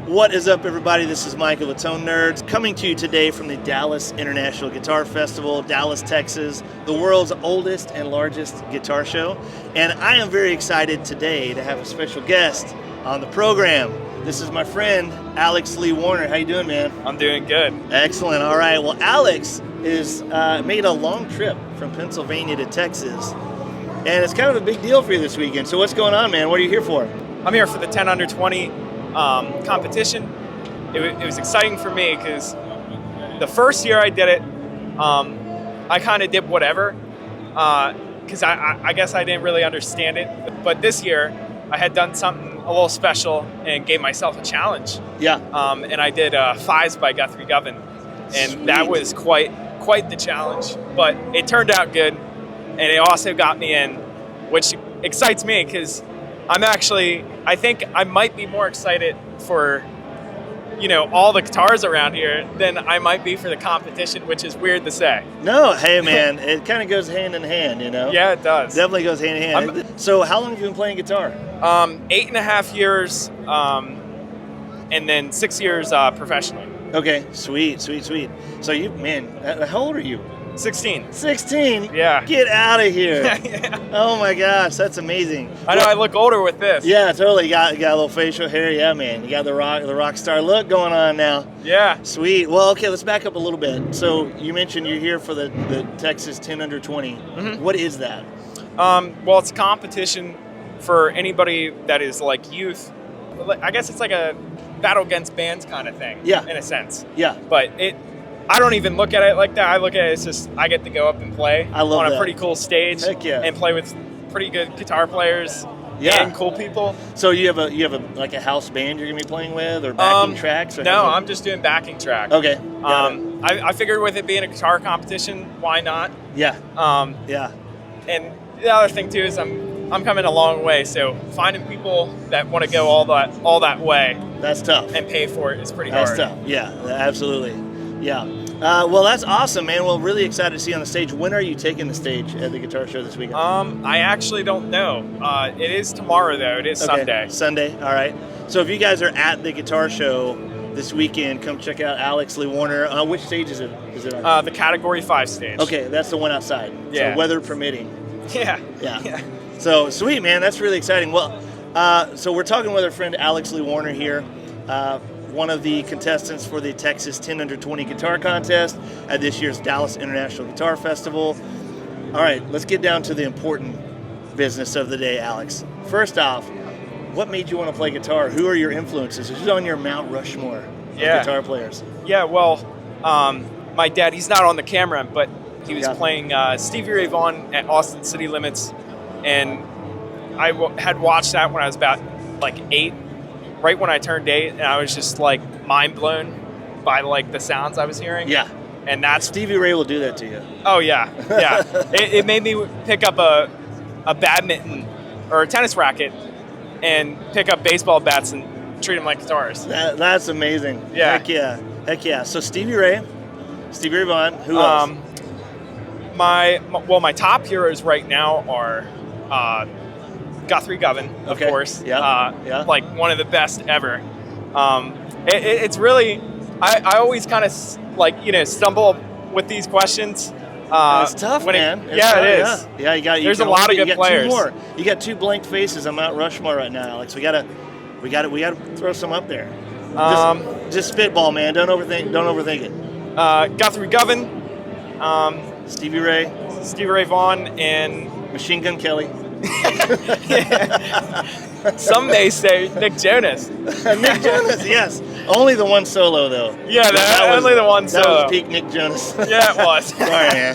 What is up, everybody? This is Micah with Tone Nerds, coming to you today from the Dallas International Guitar Festival, Dallas, Texas, the world's oldest and largest guitar show. And I am very excited today to have a special guest on the program. This is my friend, Alex Lee Warner. How you doing, man? I'm doing good. Excellent. All right. Well, Alex is made a long trip from Pennsylvania to Texas, and it's kind of a big deal for you this weekend. So what's going on, man? What are you here for? I'm here for the 10 under 20 competition. It was exciting for me because the first year I did it, I kind of did whatever because I guess I didn't really understand it. But this year I had done something a little special and gave myself a challenge. Yeah. And I did Fives by Guthrie Govan, and Sweet. that was quite the challenge. But it turned out good, and it also got me in, which excites me because I think I might be more excited for, all the guitars around here than I might be for the competition, which is weird to say. No, hey man, it kind of goes hand in hand, Yeah, it does. Definitely goes hand in hand. So how long have you been playing guitar? 8.5 years, and then 6 years professionally. Okay, sweet. So how old are you? 16. 16? Yeah. Get out of here. Yeah. Oh my gosh, that's amazing. I know, I look older with this. Yeah, totally. You got a little facial hair. Yeah, man. You got the rock star look going on now. Yeah. Sweet. Well, okay, let's back up a little bit. So you mentioned you're here for the Texas 10 under 20. Mm-hmm. What is that? Well, it's a competition for anybody that is like youth. I guess it's like a battle against bands kind of thing. Yeah. In a sense. Yeah. But I don't even look at it like that. I look at it as just I get to go up and play I love on that. a pretty cool stage. Heck yeah. And play with pretty good guitar players and cool people. So you have a house band you're gonna be playing with, or backing tracks? Or No, I'm just doing backing track. Okay. I figured with it being a guitar competition, why not? Yeah. Yeah. And the other thing too is I'm coming a long way, so finding people that want to go all that way, That's tough. and pay for it is pretty That's hard. tough. Yeah, absolutely. Yeah. Well, that's awesome, man. Well, really excited to see you on the stage. When are you taking the stage at the guitar show this weekend? I actually don't know. It is tomorrow though. It is Sunday. Sunday. All right. So if you guys are at the guitar show this weekend, come check out Alex Lee Warner. Which stage is it? Is it on? The Category 5 stage. Okay, that's the one outside. Yeah. So weather permitting. Yeah. Yeah. So sweet, man. That's really exciting. Well, so we're talking with our friend Alex Lee Warner here, one of the contestants for the Texas 10 under 20 guitar contest at this year's Dallas International Guitar Festival. All right, let's get down to the important business of the day, Alex. First off, what made you want to play guitar? Who are your influences? Who's on your Mount Rushmore of guitar players? Yeah. Well, my dad. He's not on the camera, but he was playing Stevie Ray Vaughan at Austin City Limits, and I had watched that when I was about 8. Right when I turned 8, and I was just mind blown by the sounds I was hearing. Yeah. And that's Stevie Ray will do that to you. Oh yeah. It made me pick up a badminton or a tennis racket and pick up baseball bats and treat them like guitars. That's amazing. Yeah. Heck yeah. So Stevie Ray Vaughan. Who else? My top heroes right now are Guthrie Govan, of course. Yeah. One of the best ever. It's really, I always kind of stumble with these questions. It's tough, man. It is. Yeah, There's a lot of good players. 2 more. You got 2 blank faces on Mount Rushmore right now, Alex. We gotta throw some up there. Just spitball, man. Don't overthink it. Guthrie Govan, Stevie Ray Vaughan, and Machine Gun Kelly. Some may say Nick Jonas. Nick Jonas, yes. Only the one solo, though. Yeah, only the one solo. That was peak Nick Jonas. Yeah, it was. Sorry, man.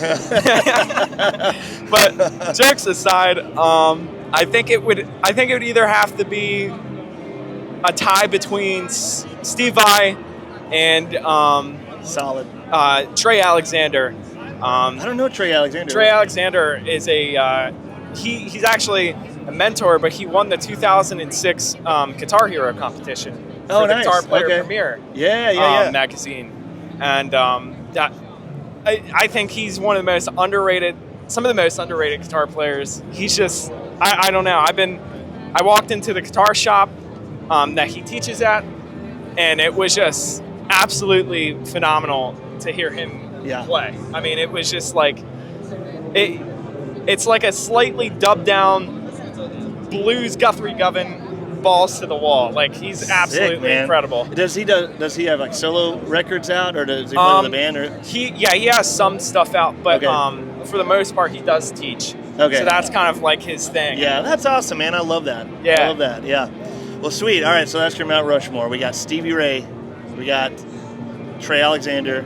But jokes aside, I think it would either have to be a tie between Steve Vai and solid Trey Alexander. I don't know Trey Alexander. Trey Alexander is he's actually a mentor, but he won the 2006 Guitar Hero competition for the nice. Guitar Player Okay. Premier magazine. And I think he's one of the most underrated, some of the most underrated guitar players. He's just, I don't know. I walked into the guitar shop that he teaches at, and it was just absolutely phenomenal to hear him play. I mean, it was just like it's like a slightly dubbed down blues Guthrie Govan, balls to the wall. Like, he's absolutely incredible. Does he have like solo records out, or does he play with the band? Or he has some stuff out, but for the most part he does teach. Okay. So that's kind of like his thing. Yeah, that's awesome, man. I love that. I love that. Yeah. Well, sweet. All right, so that's your Mount Rushmore. We got Stevie Ray, we got Trey Alexander,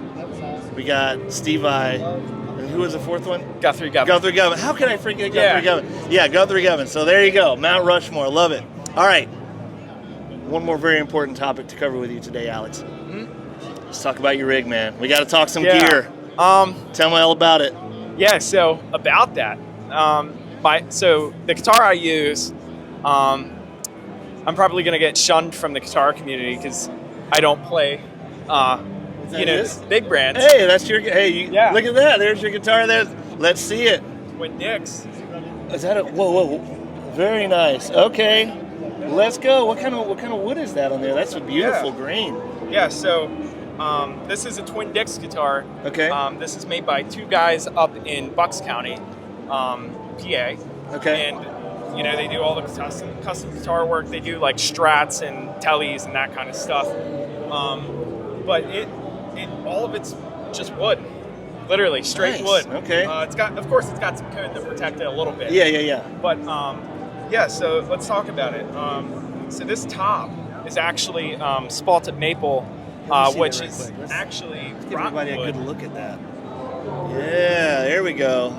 we got Steve Vai, and who was the fourth one? Guthrie Govan. Guthrie Govan. How can I forget Guthrie Govan? Yeah, Guthrie Govan. So there you go, Mount Rushmore. Love it. All right. One more very important topic to cover with you today, Alex. Mm-hmm. Let's talk about your rig, man. We got to talk some gear. Tell me all about it. Yeah. So about that, so the guitar I use, I'm probably gonna get shunned from the guitar community because I don't play, big brands. Hey, that's your. Hey, look at that. There's your guitar. There. Let's see it. Twin Dix. Is that a whoa? Very nice. Okay. Let's go. What kind of wood is that on there? That's a beautiful grain. Yeah. So, this is a Twin Dix guitar. Okay. This is made by two guys up in Bucks County, PA. Okay. And they do all the custom guitar work. They do like strats and tellies and that kind of stuff. But it all of it's just wood, literally straight wood. Okay. It's got some coat to protect it a little bit. Yeah. But so let's talk about it. So this top is actually spalted maple, which is actually give everybody a good look at that. Yeah, there we go.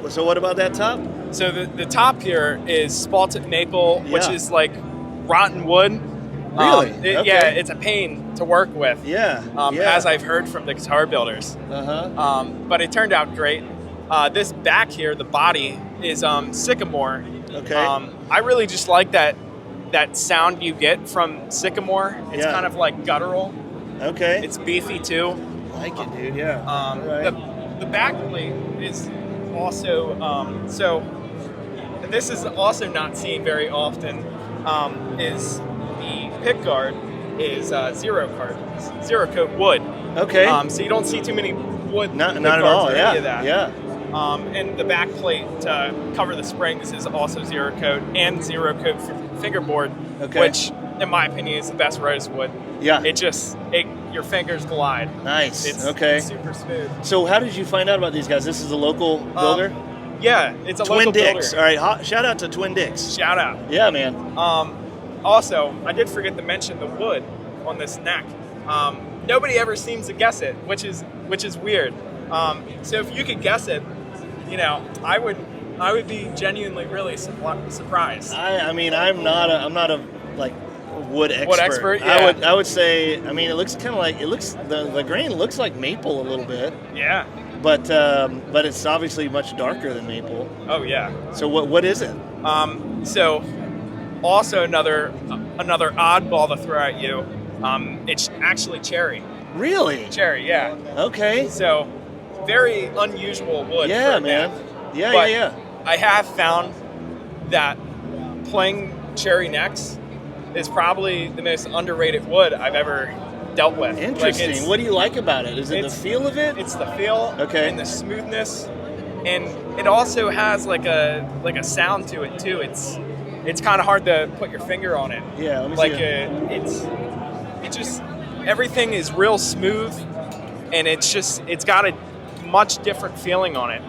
So what about that top? So the top here is spalted maple, which is like rotten wood. Really? Yeah, it's a pain to work with. Yeah. As I've heard from the guitar builders. But it turned out great. This back here, the body, is sycamore. Okay. I really just like that sound you get from sycamore. It's kind of like guttural. Okay. It's beefy too. I like it, dude. Yeah. The back plate is also so this is also not seen very often. Is the pick guard is zero coat wood. Okay. So you don't see too many wood. Not at all. Yeah. Any of that. Yeah. And the back plate to cover the springs is also zero coat and zero coat fingerboard, which in my opinion is the best rosewood. Yeah. Your fingers glide. Nice. It's super smooth. So how did you find out about these guys? This is a local builder? Yeah, it's a Twin local Dix. builder. All right, shout out to Twin Dix. Shout out. Yeah, man. Also, I did forget to mention the wood on this neck. Nobody ever seems to guess it, which is weird. So if you could guess it, I would be genuinely really surprised. I mean, I'm not a like wood expert. Wood expert, yeah. I would say. I mean, it looks kind of like the grain looks like maple a little bit. Yeah. But it's obviously much darker than maple. Oh yeah. So what is it? So also another oddball to throw at you. It's actually cherry. Really? Cherry, yeah. Okay. So very unusual wood. Yeah, for man. neck. Yeah, But yeah. I have found that playing cherry necks is probably the most underrated wood I've ever dealt with. Interesting. What do you like about it? Is it the feel of it? It's the feel and the smoothness, and it also has like a sound to it too. It's kind of hard to put your finger on it. Yeah, let me see it just everything is real smooth, and it's got a much different feeling on it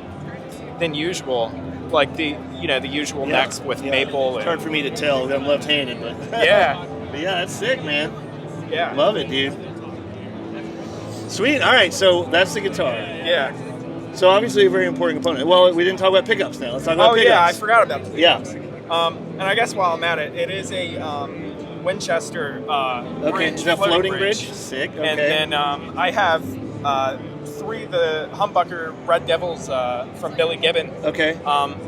than usual. Like the usual necks with maple. It's hard for me to tell. I'm left-handed, but yeah. But yeah, that's sick, man. Yeah. Love it, dude. Sweet. All right, so that's the guitar. Yeah. So obviously a very important component. Well, we didn't talk about pickups now. Let's talk about pickups. Oh yeah, I forgot about the pickups. Yeah. And I guess while I'm at it, it is a Winchester bridge, floating bridge. Sick. Okay. And then I have 3 of the humbucker Red Devils from Billy Gibbon. Okay.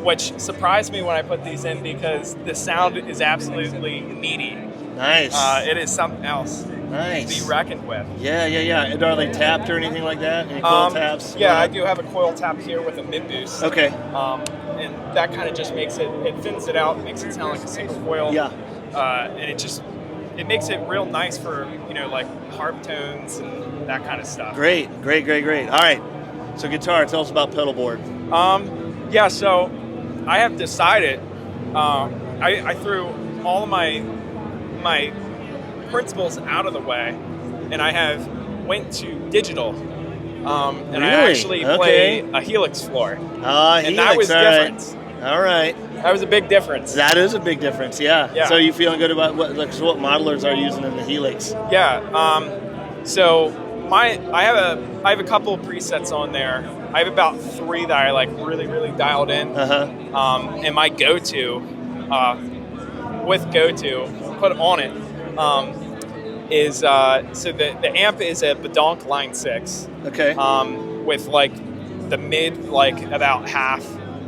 Which surprised me when I put these in because the sound is absolutely meaty. Nice. It is something else. Nice. To be reckoned with. Yeah. And are they tapped or anything like that? Any coil taps? Yeah, I do have a coil tap here with a mid boost. Okay. And that kind of just makes it thins it out, makes it sound like a single coil. Yeah. And it makes it real nice for, like harp tones and that kind of stuff. Great. All right. So guitar, tell us about Pedalboard. Yeah, so I have decided, I threw all of my principles out of the way, and I have went to digital. And Really? I actually play a Helix floor. And that was different. All right. That was a big difference. That is a big difference, yeah. So you feeling good about what modelers are using in the Helix? Yeah. So I have a couple of presets on there. I have about 3 that I like really dialed in. And my go-to put on it is so the amp is a Bedonk Line 6. Okay. With like the mid like about half,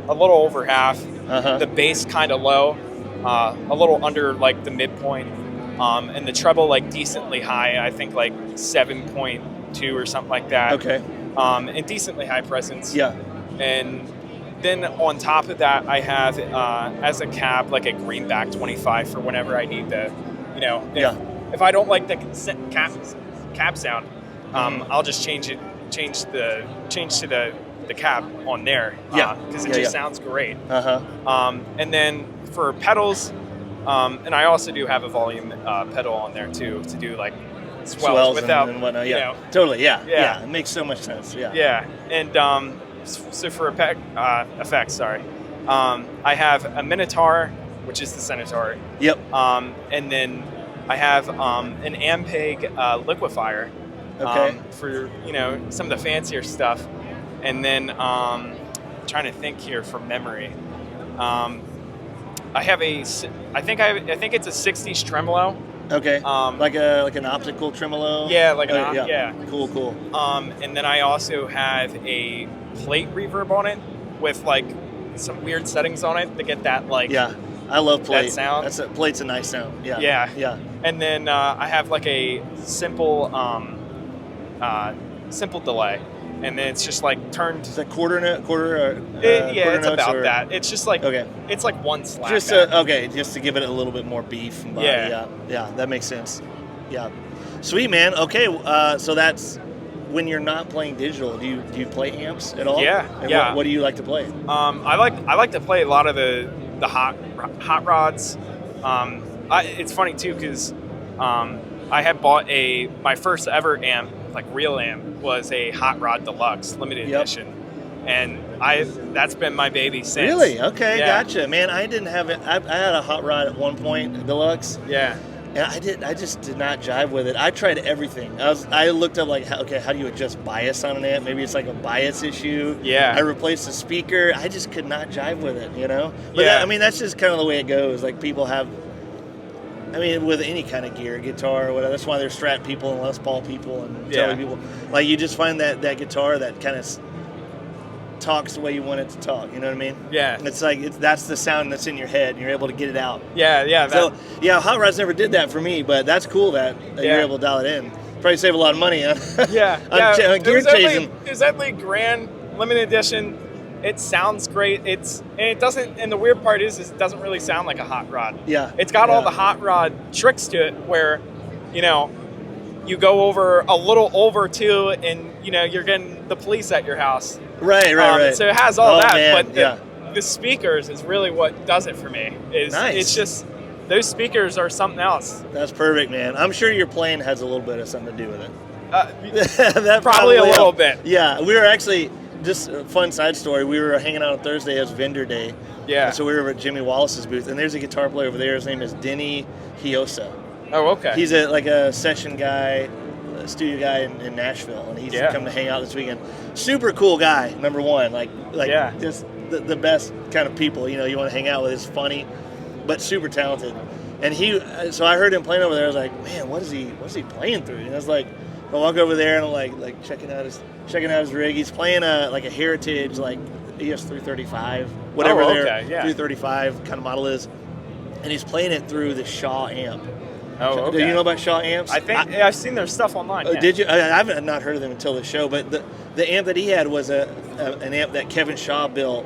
a little over half. The bass kind of low, a little under like the midpoint, and the treble like decently high. I think like 7.2 or something like that. Okay. And decently high presence. Yeah. And then on top of that, I have as a cab like a Greenback 25 for whenever I need to, if I don't like the cab sound, I'll just change to the cab on there. Because it just sounds great. And then for pedals, and I also do have a volume pedal on there too to do like swells without and whatnot. Yeah, totally. Yeah, it makes so much sense. Yeah. And so for effects, I have a Minotaur, which is the Centaur. Yep. And then I have an Ampeg liquefier. Okay. For some of the fancier stuff. And then trying to think here from memory. I have I think it's a 60s tremolo. Okay. Like an optical tremolo. Yeah, yeah. Cool. And then I also have a plate reverb on it with like some weird settings on it to get that like. Yeah, I love plate. That sound. Plate's a nice sound. Yeah. Yeah. And then I have like a simple delay. And then it's just like turned. Is that quarter? It's about that. It's just like it's like one slap. Just just to give it a little bit more beef and body. Yeah, that makes sense. Yeah, sweet man. Okay, so that's when you're not playing digital. Do you play amps at all? Yeah. What do you like to play? I like to play a lot of the hot rods. It's funny too because I had bought my first ever amp. Like real amp was a Hot Rod Deluxe limited edition, and that's been my baby since. Really? Okay, gotcha, man. I didn't have it. I had a Hot Rod at one point, a Deluxe. Yeah. And I just did not jive with it. I tried everything. I looked up like, how do you adjust bias on an amp? Maybe it's like a bias issue. Yeah. I replaced the speaker. I just could not jive with it, But that's just kind of the way it goes. Like people have. With any kind of gear, guitar or whatever. That's why there's Strat people and Les Paul people and Tele people. Like you just find that guitar that kind of talks the way you want it to talk. You know what I mean? Yeah. It's like that's the sound that's in your head, and you're able to get it out. Yeah. So Hot Rods never did that for me, but that's cool that you're able to dial it in. Probably save a lot of money. On gear chasing. It was only grand limited edition. It sounds great. It doesn't. And the weird part is it doesn't really sound like a hot rod. Yeah. It's got all the hot rod tricks to it, where, you go over a little over too, and you're getting the police at your house. Right. So it has all that, man. but the speakers is really what does it for me. Nice. It's just those speakers are something else. That's perfect, man. I'm sure your playing has a little bit of something to do with it. That probably a little bit. Yeah, we were actually. Just a fun side story. We were hanging out on Thursday as vendor day. Yeah. And so we were over at Jimmy Wallace's booth, and there's a guitar player over there. His name is Denny Hiosa. Oh, okay. He's a session guy, a studio guy in Nashville, and he's come to hang out this weekend. Super cool guy, number one. Just the best kind of people you want to hang out with. He's funny, but super talented. And so I heard him playing over there. I was like, man, what is he playing through? And I was like, I walk over there and I'm like checking out his rig. He's playing a Heritage ES 335, whatever their 335 kind of model is, and he's playing it through the Shaw amp. Oh, okay. Do you know about Shaw amps? I think I've seen their stuff online. Oh, did you? I've not heard of them until the show, but the amp that he had was an amp that Kevin Shaw built.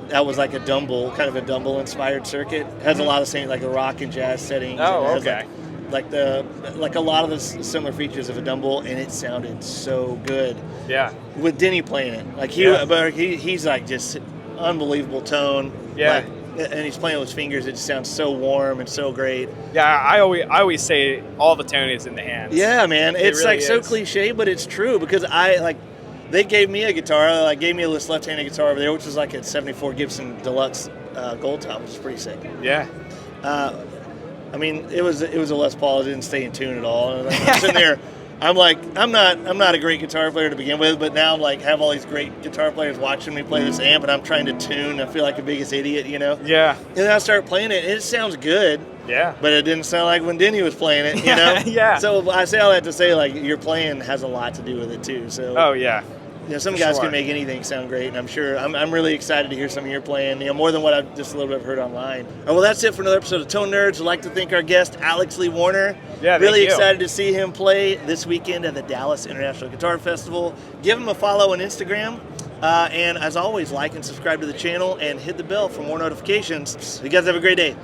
That was like kind of a Dumble inspired circuit. It has a lot of same like a rock and jazz setting. Oh, okay. like a lot of the similar features of a Dumble, and it sounded so good. Yeah. With Denny playing it, like he's like just unbelievable tone. Yeah. Like, and he's playing with his fingers. It just sounds so warm and so great. Yeah, I always say all the tone is in the hands. Yeah, man. It's really like so is. cliche, but it's true because they gave me a guitar, gave me this left-handed guitar over there, which was like a 74 Gibson Deluxe Gold Top, which is pretty sick. Yeah. I mean, it was a Les Paul. It didn't stay in tune at all. And I'm sitting there. I'm like, I'm not a great guitar player to begin with, but now I'm like, have all these great guitar players watching me play this amp, and I'm trying to tune. I feel like the biggest idiot, you know? Yeah. And then I start playing it, and it sounds good. Yeah. But it didn't sound like when Denny was playing it, you know? Yeah. So I say all that to say, like, your playing has a lot to do with it, too. So, Oh, yeah. you know, some For guys sure. can make anything sound great, and I'm sure I'm really excited to hear some of your playing, you know, more than what I've just a little bit heard online. Well, that's it for another episode of Tone Nerds. I'd like to thank our guest, Alex Lee Warner. Yeah, thank really you. excited to see him play this weekend at the Dallas International Guitar Festival. Give him a follow on Instagram. And as always, like and subscribe to the channel and hit the bell for more notifications. You guys have a great day.